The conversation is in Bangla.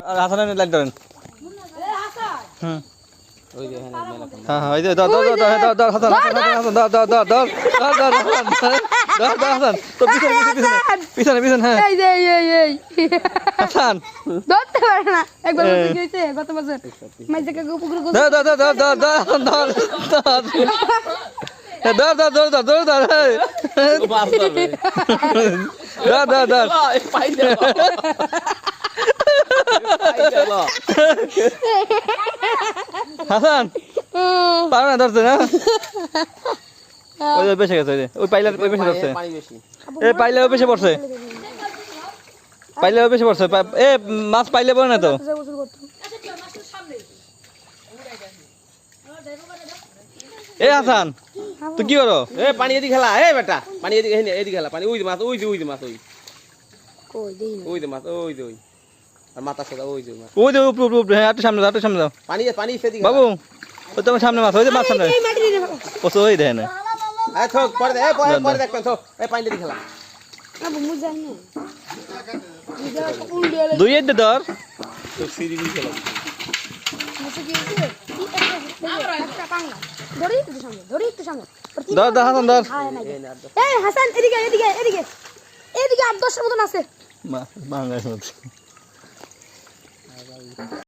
আর হাসানের লাইট ধরেন হুম হ্যাঁ হ্যাঁ এই যে ধর ধর ধর ধর ধর হাসান হাসান ধর ধর ধর ধর ধর ধর ধর ধর হাসান তো পিছনে পিছনে পিছনে পিছনে হ্যাঁ এই যে এই হাসান ধরতে পারে না একবার বলতে গেছে গত বছর মাইজকে পুকুর গোল ধর ধর ধর ধর ধর ধর ধর ধর ধর ধর ধর ধর ধর ধর ধর হাসান পারো না ধরছে না ওই বেশি গেছে ওই পাইলার ওই বেশি ধরছে এ পাইলে ওই বেশি পড়ছে পাইলে ওই বেশি পড়ছে এ মাছ পাইলে পড়ে না তো এ হাসান তুই কি করো এ পানি এদিকে খেলা এ বেটা পানি এদিকে এদিকে খেলা পানি ওই যে মাছ ওই যে মাছ ওই কই দেই ওই যে মাছ ওই যে ওই আর মাথা সাদা ওই যে মাছ ওই যে উপর উপর হ্যাঁ একটু সামনে যাও একটু সামনে যাও পানি পানি সেদিকে বাবু ওই তোমার সামনে মাছ ওই যে মাছ সামনে এই মাটি দিয়ে ওসো ওই দেখেন এ থো পরে দে এ পরে দেখবেন থো এ পানি এদিকে খেলা আবু মুজাই না মুজা কোন দিয়ে দুই এর ধর তো সিঁড়ি দিয়ে খেলা মুছে কি হইছে একটা পাঙ্গা ধরি একটু সামনে ধর ধর হাসান ধর এই হাসান এদিকে এদিকে এদিকে এদিকে 8-10 এর মতন আছে বাংলাদেশ